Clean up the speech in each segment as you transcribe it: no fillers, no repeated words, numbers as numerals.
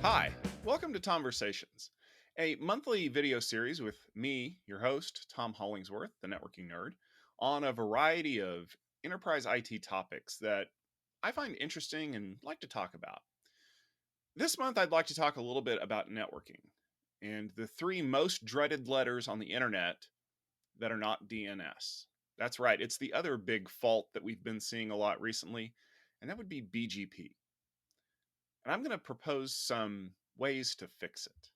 Hi, welcome to Tomversations, a monthly video series with me, your host, Tom Hollingsworth, the networking nerd, on a variety of enterprise IT topics that I find interesting and like to talk about. This month, I'd like to talk a little bit about networking and the three most dreaded letters on the internet that are not DNS. That's right, it's the other big fault that we've been seeing a lot recently, and that would be BGP. And I'm going to propose some ways to fix it.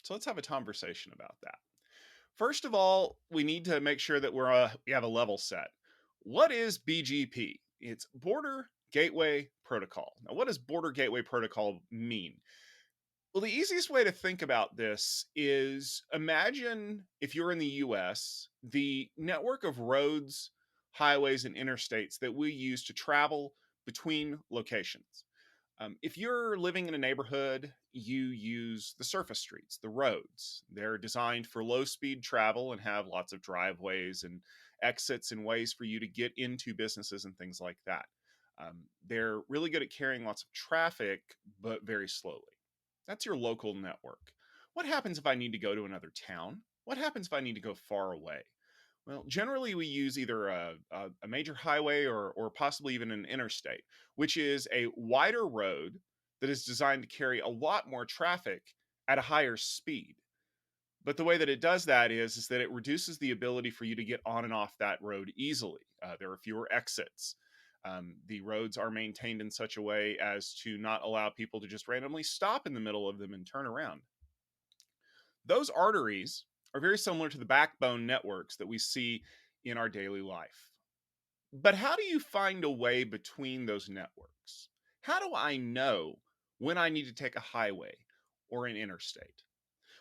So let's have a conversation about that. First of all, we need to make sure that we have a level set. What is BGP? It's Border Gateway Protocol. Now, what does Border Gateway Protocol mean? Well, the easiest way to think about this is imagine if you're in the US, the network of roads, highways, and interstates that we use to travel between locations. If you're living in a neighborhood, you use the surface streets, the roads. They're designed for low speed travel and have lots of driveways and exits and ways for you to get into businesses and things like that. They're really good at carrying lots of traffic, but very slowly. That's your local network. What happens if I need to go to another town? What happens if I need to go far away? Well, generally we use either a major highway or possibly even an interstate, which is a wider road that is designed to carry a lot more traffic at a higher speed. But the way that it does that is that it reduces the ability for you to get on and off that road easily. There are fewer exits. The roads are maintained in such a way as to not allow people to just randomly stop in the middle of them and turn around. Those arteries are very similar to the backbone networks that we see in our daily life. But how do you find a way between those networks? How do I know when I need to take a highway or an interstate?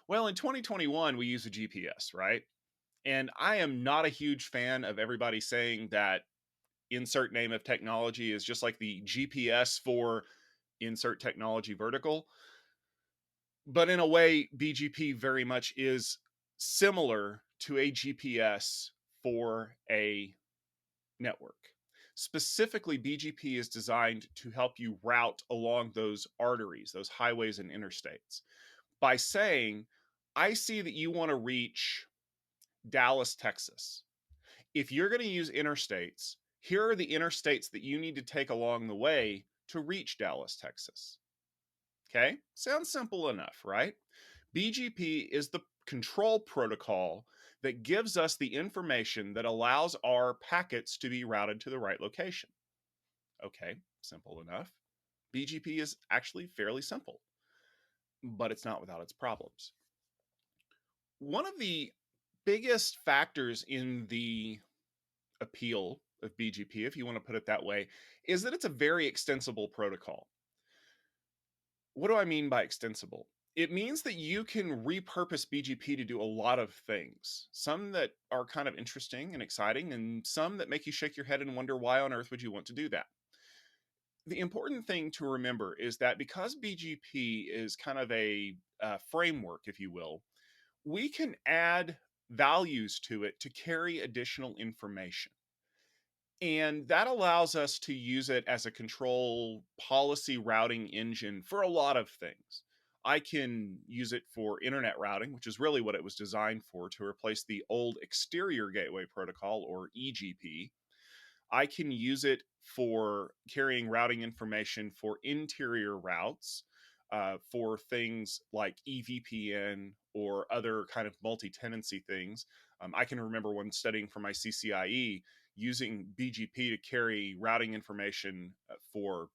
Well, in 2021, we use a GPS, right? And I am not a huge fan of everybody saying that insert name of technology is just like the GPS for insert technology vertical. But in a way, BGP very much is similar to a GPS for a network. Specifically, BGP is designed to help you route along those arteries, those highways and interstates, by saying, I see that you want to reach Dallas, Texas. If you're going to use interstates, here are the interstates that you need to take along the way to reach Dallas, Texas. Okay, sounds simple enough, right? BGP is the control protocol that gives us the information that allows our packets to be routed to the right location. Okay, simple enough. BGP is actually fairly simple, but it's not without its problems. One of the biggest factors in the appeal of BGP, if you want to put it that way, is that it's a very extensible protocol. What do I mean by extensible? It means that you can repurpose BGP to do a lot of things. Some that are kind of interesting and exciting, and some that make you shake your head and wonder why on earth would you want to do that. The important thing to remember is that because BGP is kind of a framework, if you will, we can add values to it to carry additional information. And that allows us to use it as a control policy routing engine for a lot of things. I can use it for internet routing, which is really what it was designed for, to replace the old exterior gateway protocol, or EGP. I can use it for carrying routing information for interior routes, for things like EVPN or other kind of multi-tenancy things. I can remember when studying for my CCIE, using BGP to carry routing information for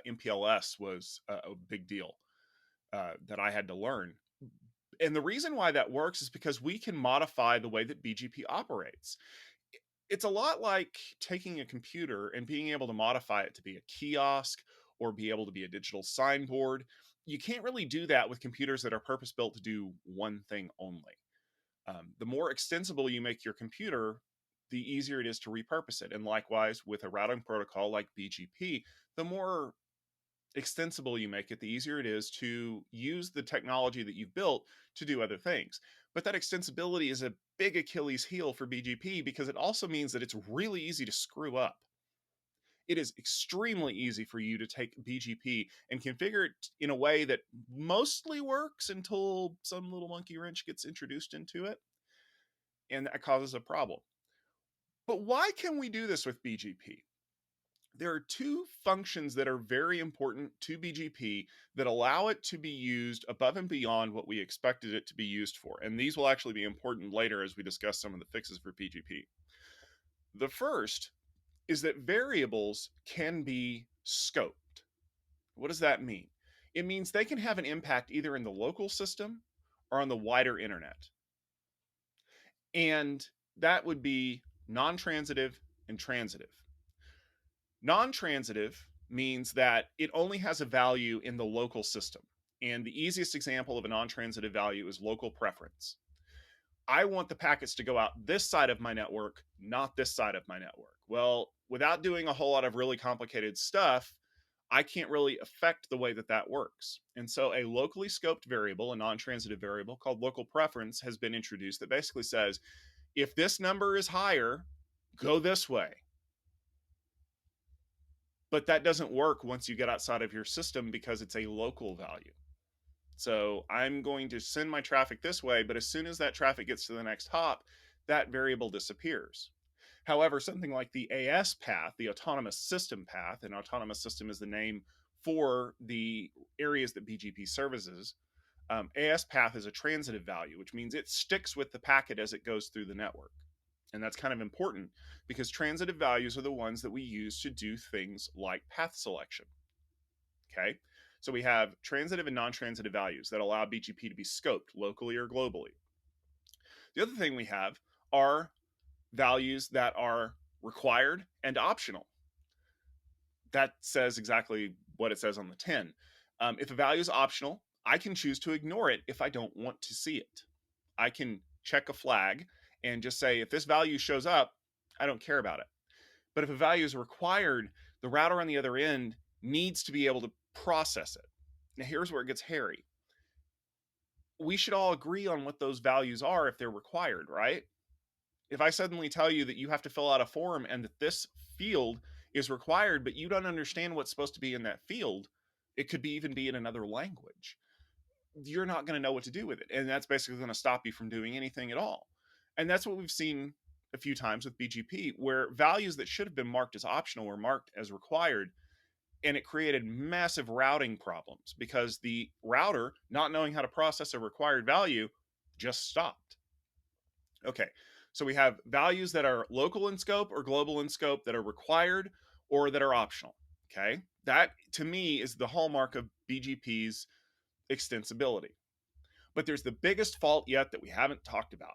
MPLS was a big deal that I had to learn. And the reason why that works is because we can modify the way that BGP operates. It's a lot like taking a computer and being able to modify it to be a kiosk or be able to be a digital signboard. You can't really do that with computers that are purpose built to do one thing only. The more extensible you make your computer, the easier it is to repurpose it. And likewise, with a routing protocol like BGP, the more extensible you make it, the easier it is to use the technology that you've built to do other things. But that extensibility is a big Achilles heel for BGP because it also means that it's really easy to screw up. it is extremely easy for you to take BGP and configure it in a way that mostly works until some little monkey wrench gets introduced into it, and that causes a problem. But why can we do this with BGP? There are two functions that are very important to BGP that allow it to be used above and beyond what we expected it to be used for. And these will actually be important later as we discuss some of the fixes for BGP. The first is that variables can be scoped. What does that mean? It means they can have an impact either in the local system or on the wider internet. And that would be non-transitive and transitive. Non-transitive means that it only has a value in the local system. And the easiest example of a non-transitive value is local preference. I want the packets to go out this side of my network, not this side of my network. Well, without doing a whole lot of really complicated stuff, I can't really affect the way that that works. And so a locally scoped variable, a non-transitive variable called local preference, has been introduced that basically says, if this number is higher, go this way. But that doesn't work once you get outside of your system because it's a local value. So I'm going to send my traffic this way, but as soon as that traffic gets to the next hop, that variable disappears. However, something like the AS path, the autonomous system path, and autonomous system is the name for the areas that BGP services, AS path is a transitive value, which means it sticks with the packet as it goes through the network. And that's kind of important because transitive values are the ones that we use to do things like path selection. Okay, so we have transitive and non-transitive values that allow BGP to be scoped locally or globally. The other thing we have are values that are required and optional. That says exactly what it says on the tin. If a value is optional, I can choose to ignore it if I don't want to see it. I can check a flag and just say, if this value shows up, I don't care about it. But if a value is required, the router on the other end needs to be able to process it. Now, here's where it gets hairy. We should all agree on what those values are if they're required, right? If I suddenly tell you that you have to fill out a form and that this field is required, but you don't understand what's supposed to be in that field, it could even be in another language. You're not going to know what to do with it. And that's basically going to stop you from doing anything at all. And that's what we've seen a few times with BGP, where values that should have been marked as optional were marked as required. And it created massive routing problems because the router, not knowing how to process a required value, just stopped. Okay, so we have values that are local in scope or global in scope, that are required or that are optional. Okay, that to me is the hallmark of BGP's extensibility. But there's the biggest fault yet that we haven't talked about.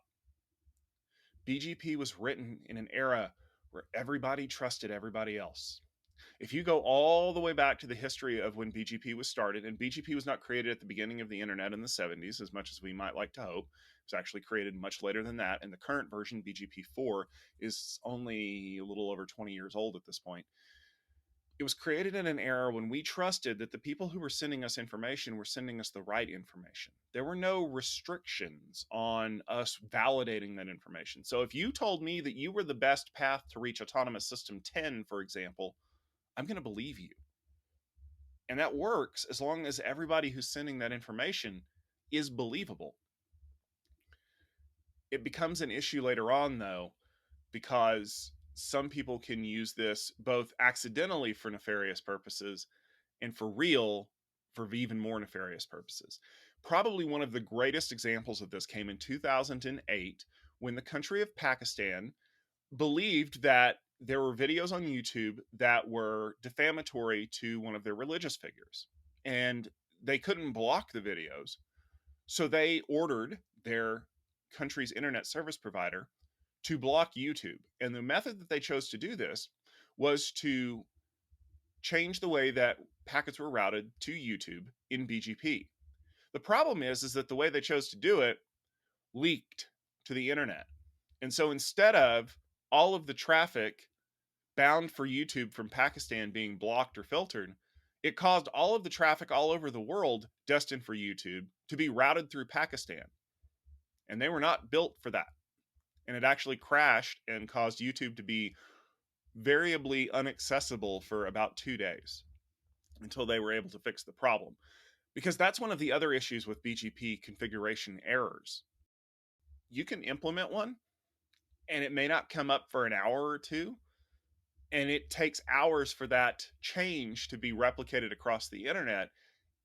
BGP was written in an era where everybody trusted everybody else. If you go all the way back to the history of when BGP was started, and BGP was not created at the beginning of the internet in the 70s, as much as we might like to hope, it was actually created much later than that. And the current version, BGP 4, is only a little over 20 years old at this point. It was created in an era when we trusted that the people who were sending us information were sending us the right information. There were no restrictions on us validating that information. So if you told me that you were the best path to reach autonomous system 10, for example, I'm going to believe you. And that works as long as everybody who's sending that information is believable. It becomes an issue later on, though, because some people can use this both accidentally for nefarious purposes and for real for even more nefarious purposes. Probably one of the greatest examples of this came in 2008 when the country of Pakistan believed that there were videos on YouTube that were defamatory to one of their religious figures, and they couldn't block the videos. So they ordered their country's internet service provider to block YouTube. And the method that they chose to do this was to change the way that packets were routed to YouTube in BGP. The problem is that the way they chose to do it leaked to the internet. And so instead of all of the traffic bound for YouTube from Pakistan being blocked or filtered, it caused all of the traffic all over the world destined for YouTube to be routed through Pakistan. And they were not built for that. And it actually crashed and caused YouTube to be variably inaccessible for about 2 days until they were able to fix the problem. Because that's one of the other issues with BGP configuration errors. You can implement one, and it may not come up for an hour or two, and it takes hours for that change to be replicated across the internet,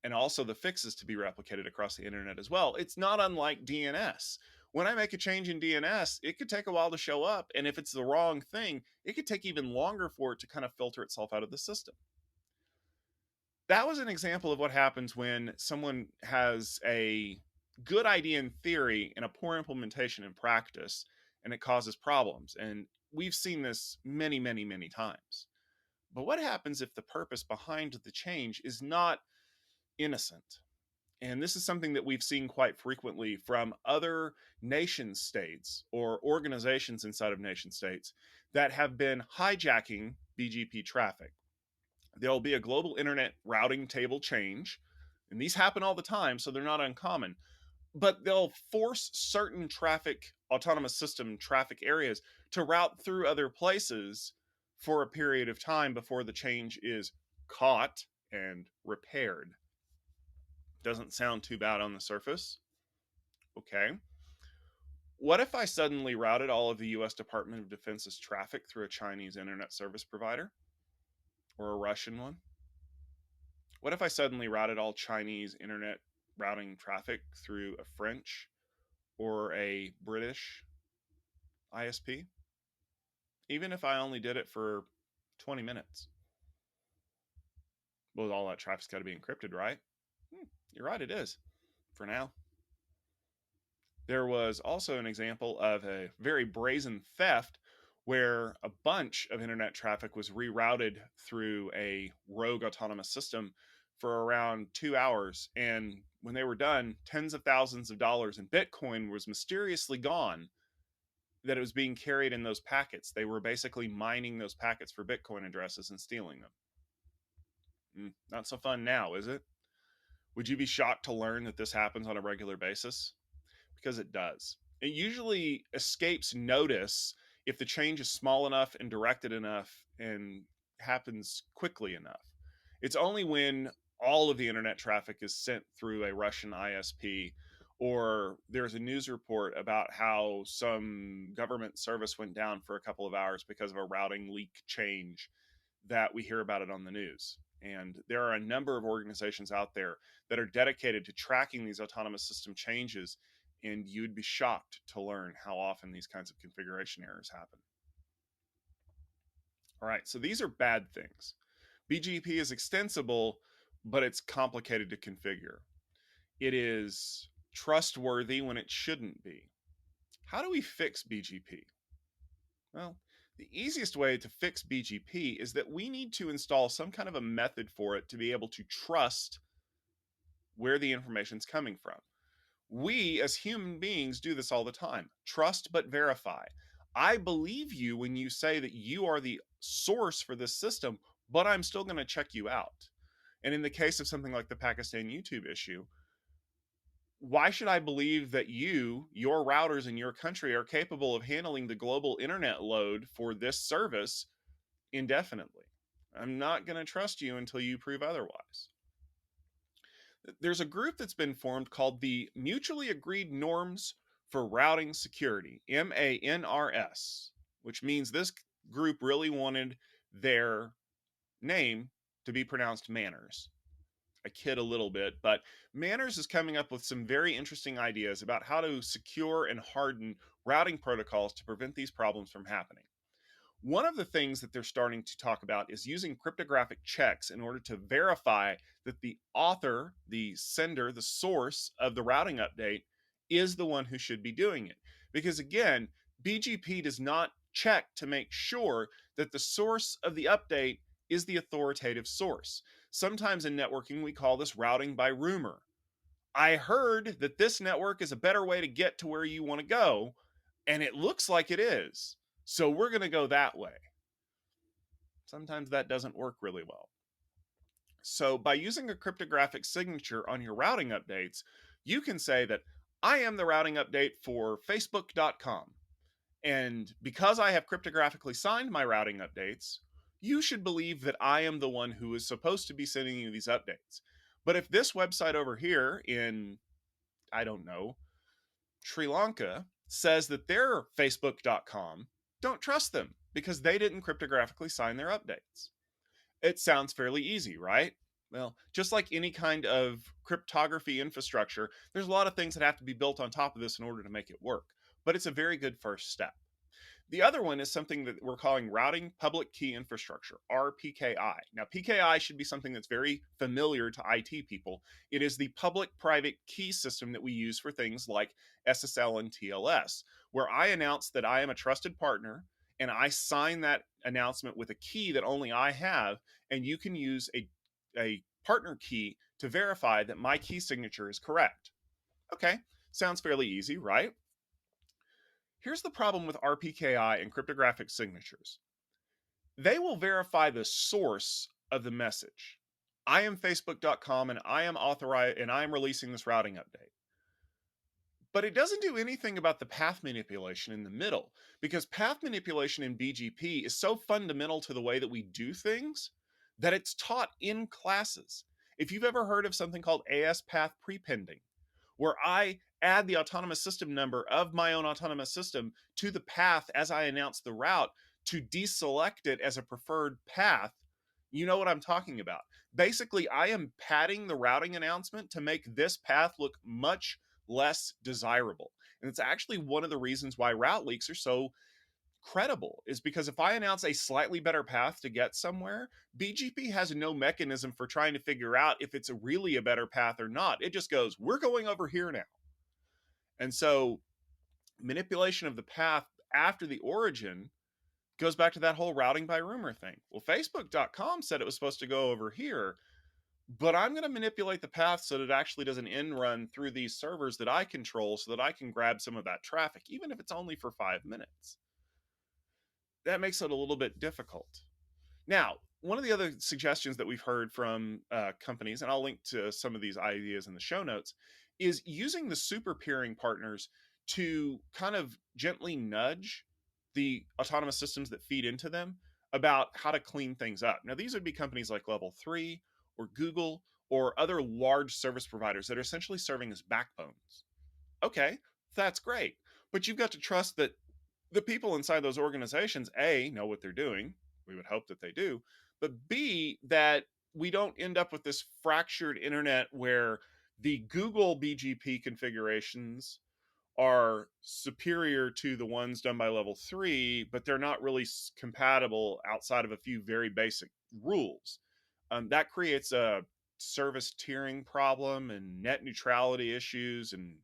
and also the fixes to be replicated across the internet as well. It's not unlike DNS. When I make a change in DNS, it could take a while to show up, and if it's the wrong thing, it could take even longer for it to kind of filter itself out of the system. That was an example of what happens when someone has a good idea in theory and a poor implementation in practice, and it causes problems. And we've seen this many, many, many times. But what happens if the purpose behind the change is not innocent? And this is something that we've seen quite frequently from other nation states or organizations inside of nation states that have been hijacking BGP traffic. There'll be a global internet routing table change, and these happen all the time, so they're not uncommon. But they'll force certain traffic, autonomous system traffic areas to route through other places for a period of time before the change is caught and repaired. Doesn't sound too bad on the surface. Okay. What if I suddenly routed all of the US Department of Defense's traffic through a Chinese internet service provider or a Russian one? What if I suddenly routed all Chinese internet routing traffic through a French or a British ISP? Even if I only did it for 20 minutes. Well, all that traffic's got to be encrypted, right? You're right, it is. For now. There was also an example of a very brazen theft where a bunch of internet traffic was rerouted through a rogue autonomous system for around 2 hours. And when they were done, tens of thousands of dollars in Bitcoin was mysteriously gone, that it was being carried in those packets. They were basically mining those packets for Bitcoin addresses and stealing them. Not so fun now, is it? Would you be shocked to learn that this happens on a regular basis? Because it does. It usually escapes notice if the change is small enough and directed enough and happens quickly enough. It's only when all of the internet traffic is sent through a Russian ISP, or there's a news report about how some government service went down for a couple of hours because of a routing leak change, that we hear about it on the news. And there are a number of organizations out there that are dedicated to tracking these autonomous system changes, and you'd be shocked to learn how often these kinds of configuration errors happen. All right, so these are bad things. BGP is extensible, but it's complicated to configure. It is trustworthy when it shouldn't be. How do we fix BGP? Well, the easiest way to fix BGP is that we need to install some kind of a method for it to be able to trust where the information's coming from. We as human beings do this all the time. Trust but verify. I believe you when you say that you are the source for this system, but I'm still going to check you out. And in the case of something like the Pakistan YouTube issue, why should I believe that your routers in your country are capable of handling the global internet load for this service indefinitely? I'm not going to trust you until you prove otherwise. There's a group that's been formed called the Mutually Agreed Norms for Routing Security, MANRS, which means this group really wanted their name to be pronounced Manners. I kid a little bit, but Manners is coming up with some very interesting ideas about how to secure and harden routing protocols to prevent these problems from happening. One of the things that they're starting to talk about is using cryptographic checks in order to verify that the author, the sender, the source of the routing update is the one who should be doing it. Because again, BGP does not check to make sure that the source of the update is the authoritative source. Sometimes in networking, we call this routing by rumor. I heard that this network is a better way to get to where you want to go, and it looks like it is. So we're going to go that way. Sometimes that doesn't work really well. So by using a cryptographic signature on your routing updates, you can say that I am the routing update for Facebook.com. And because I have cryptographically signed my routing updates, you should believe that I am the one who is supposed to be sending you these updates. But if this website over here in, I don't know, Sri Lanka says that they're Facebook.com, don't trust them because they didn't cryptographically sign their updates. It sounds fairly easy, right? Well, just like any kind of cryptography infrastructure, there's a lot of things that have to be built on top of this in order to make it work. But it's a very good first step. The other one is something that we're calling routing public key infrastructure, RPKI. Now, PKI should be something that's very familiar to IT people. It is the public private key system that we use for things like SSL and TLS, where I announce that I am a trusted partner and I sign that announcement with a key that only I have, and you can use a partner key to verify that my key signature is correct. Okay, sounds fairly easy, right? Here's the problem with RPKI and cryptographic signatures. They will verify the source of the message. I am Facebook.com and I am authorized and I am releasing this routing update. But it doesn't do anything about the path manipulation in the middle, because path manipulation in BGP is so fundamental to the way that we do things that it's taught in classes. If you've ever heard of something called AS path prepending, where I add the autonomous system number of my own autonomous system to the path as I announce the route to deselect it as a preferred path, you know what I'm talking about. Basically, I am padding the routing announcement to make this path look much less desirable. And it's actually one of the reasons why route leaks are so credible, is because if I announce a slightly better path to get somewhere, BGP has no mechanism for trying to figure out if it's really a better path or not. It just goes, we're going over here now. And so manipulation of the path after the origin goes back to that whole routing by rumor thing. Well, Facebook.com said it was supposed to go over here, but I'm going to manipulate the path so that it actually does an end run through these servers that I control so that I can grab some of that traffic, even if it's only for 5 minutes. That makes it a little bit difficult. Now, one of the other suggestions that we've heard from companies, and I'll link to some of these ideas in the show notes, is using the super peering partners to kind of gently nudge the autonomous systems that feed into them about how to clean things up. Now, these would be companies like Level 3 or Google or other large service providers that are essentially serving as backbones. Okay, that's great. But you've got to trust that the people inside those organizations, A, know what they're doing. We would hope that they do. But B, that we don't end up with this fractured internet where the Google BGP configurations are superior to the ones done by level 3, but they're not really compatible outside of a few very basic rules. That creates a service tiering problem and net neutrality issues, and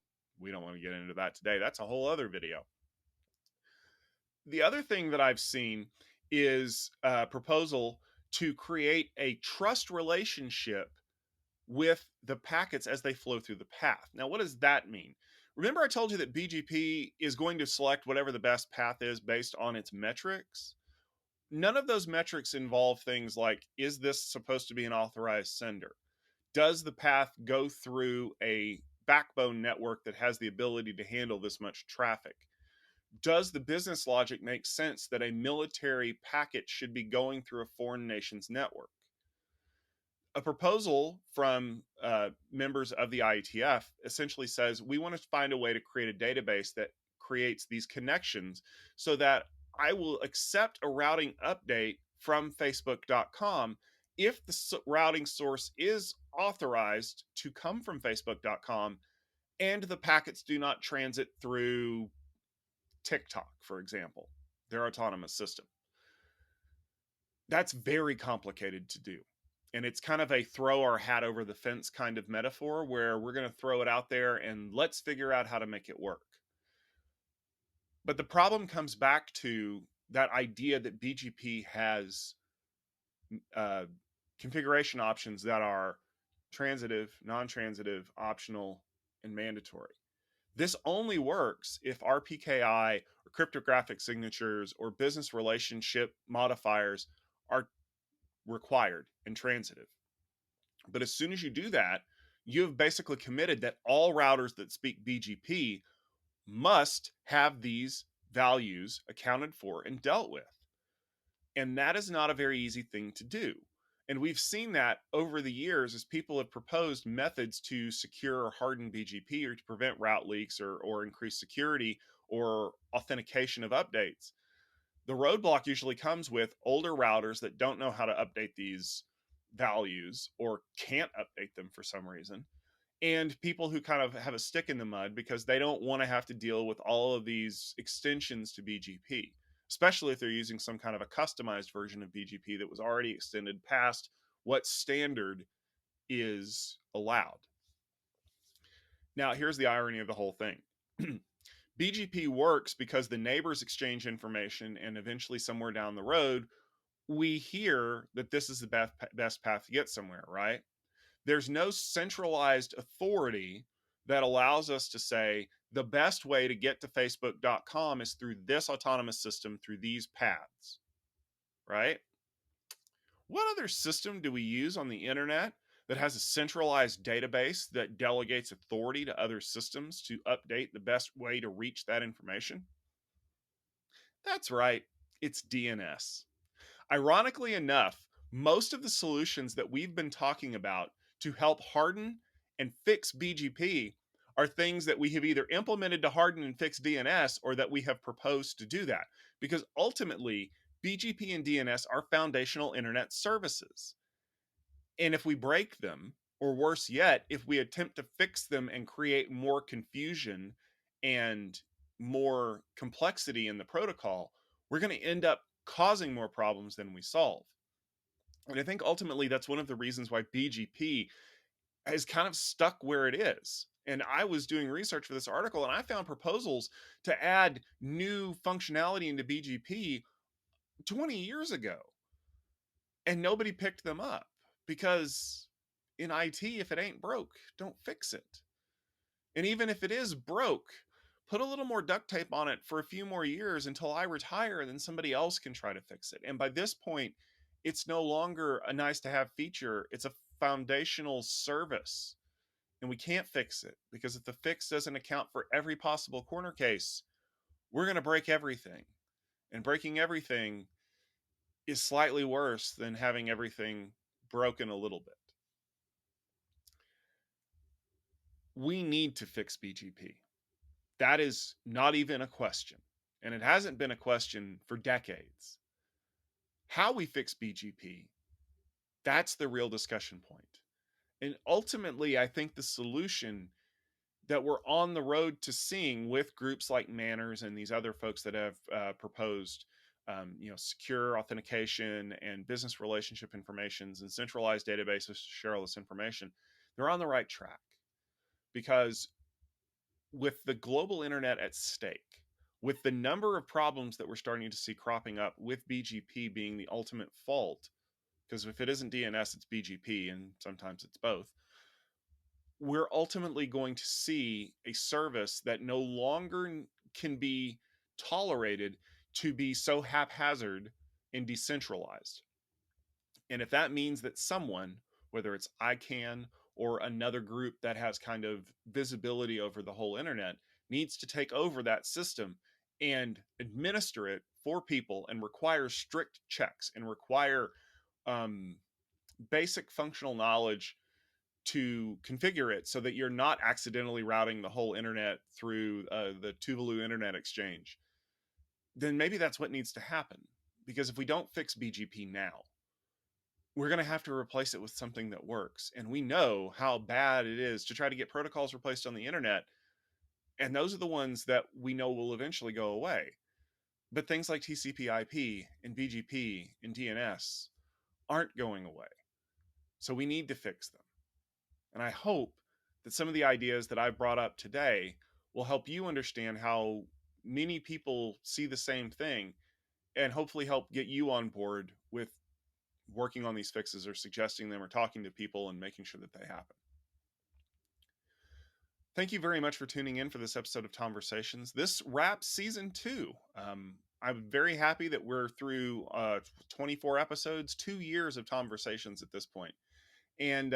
we don't want to get into that today. That's a whole other video. The other thing that I've seen is a proposal to create a trust relationship with the packets as they flow through the path. Now, what does that mean? Remember, I told you that BGP is going to select whatever the best path is based on its metrics? None of those metrics involve things like, is this supposed to be an authorized sender? Does the path go through a backbone network that has the ability to handle this much traffic? Does the business logic make sense that a military packet should be going through a foreign nation's network? A proposal from members of the IETF essentially says we want to find a way to create a database that creates these connections so that I will accept a routing update from Facebook.com if the routing source is authorized to come from Facebook.com and the packets do not transit through TikTok, for example, their autonomous system. That's very complicated to do. And it's kind of a throw our hat over the fence kind of metaphor where we're going to throw it out there and let's figure out how to make it work. But the problem comes back to that idea that BGP has configuration options that are transitive, non-transitive, optional, and mandatory. This only works if RPKI or cryptographic signatures or business relationship modifiers are required and transitive. But as soon as you do that, you have basically committed that all routers that speak BGP must have these values accounted for and dealt with. And that is not a very easy thing to do. And we've seen that over the years as people have proposed methods to secure or harden BGP or to prevent route leaks or increase security or authentication of updates. The roadblock usually comes with older routers that don't know how to update these values or can't update them for some reason, and people who kind of have a stick in the mud because they don't want to have to deal with all of these extensions to BGP, especially if they're using some kind of a customized version of BGP that was already extended past what standard is allowed. Now, here's the irony of the whole thing. BGP works because the neighbors exchange information, and eventually, somewhere down the road, we hear that this is the best path to get somewhere, right? There's no centralized authority that allows us to say the best way to get to facebook.com is through this autonomous system through these paths, right? What other system do we use on the internet that has a centralized database that delegates authority to other systems to update the best way to reach that information? That's right, it's DNS. Ironically enough, most of the solutions that we've been talking about to help harden and fix BGP are things that we have either implemented to harden and fix DNS or that we have proposed to do that. Because ultimately, BGP and DNS are foundational internet services. And if we break them, or worse yet, if we attempt to fix them and create more confusion and more complexity in the protocol, we're going to end up causing more problems than we solve. And I think ultimately that's one of the reasons why BGP is kind of stuck where it is. And I was doing research for this article and I found proposals to add new functionality into BGP 20 years ago. And nobody picked them up because in IT, if it ain't broke, don't fix it. And even if it is broke, put a little more duct tape on it for a few more years until I retire, and then somebody else can try to fix it. And by this point, it's no longer a nice to have feature, it's a foundational service. And we can't fix it because if the fix doesn't account for every possible corner case, we're going to break everything. And breaking everything is slightly worse than having everything broken a little bit. We need to fix BGP. That is not even a question. And it hasn't been a question for decades. How we fix BGP, that's the real discussion point. And ultimately, I think the solution that we're on the road to seeing with groups like Manners and these other folks that have proposed secure authentication and business relationship informations and centralized databases to share all this information, they're on the right track. Because with the global internet at stake, with the number of problems that we're starting to see cropping up with BGP being the ultimate fault, because if it isn't DNS, it's BGP, and sometimes it's both, we're ultimately going to see a service that no longer can be tolerated to be so haphazard and decentralized. And if that means that someone, whether it's ICANN or another group that has kind of visibility over the whole internet, needs to take over that system and administer it for people and require strict checks and require basic functional knowledge to configure it so that you're not accidentally routing the whole internet through the Tuvalu Internet Exchange, then maybe that's what needs to happen. Because if we don't fix BGP now, we're going to have to replace it with something that works. And we know how bad it is to try to get protocols replaced on the internet. And those are the ones that we know will eventually go away. But things like TCP/IP and BGP and DNS aren't going away. So we need to fix them. And I hope that some of the ideas that I've brought up today will help you understand how many people see the same thing and hopefully help get you on board with working on these fixes or suggesting them or talking to people and making sure that they happen. Thank you very much for tuning in for this episode of Tomversations. This wraps season 2. I'm very happy that we're through 24 episodes, 2 years of Tomversations at this point. And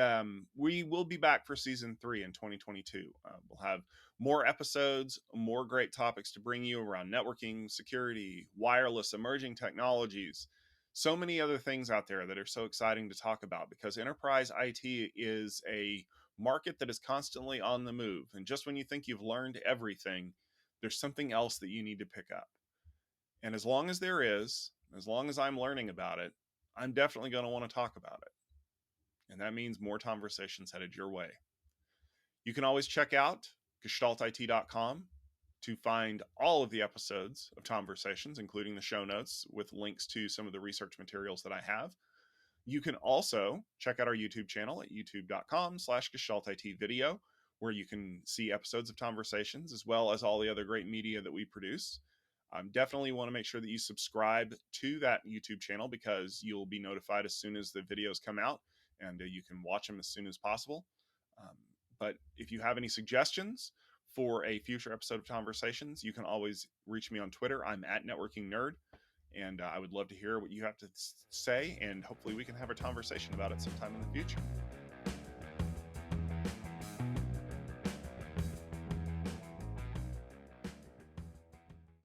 we will be back for season 3 in 2022. We'll have more episodes, more great topics to bring you around networking, security, wireless, emerging technologies, so many other things out there that are so exciting to talk about, because enterprise IT is a market that is constantly on the move. And just when you think you've learned everything, there's something else that you need to pick up. And as long as there is, as long as I'm learning about it, I'm definitely going to want to talk about it. And that means more Tomversations headed your way. You can always check out gestaltit.com to find all of the episodes of Tomversations, including the show notes with links to some of the research materials that I have. You can also check out our YouTube channel at youtube.com/gestaltitvideo, where you can see episodes of Tomversations as well as all the other great media that we produce. Definitely want to make sure that you subscribe to that YouTube channel, because you'll be notified as soon as the videos come out, and you can watch them as soon as possible. Um, but if you have any suggestions for a future episode of Tomversations, you can always reach me on Twitter. I'm at Networking Nerd, and I would love to hear what you have to say, and hopefully we can have a conversation about it sometime in the future.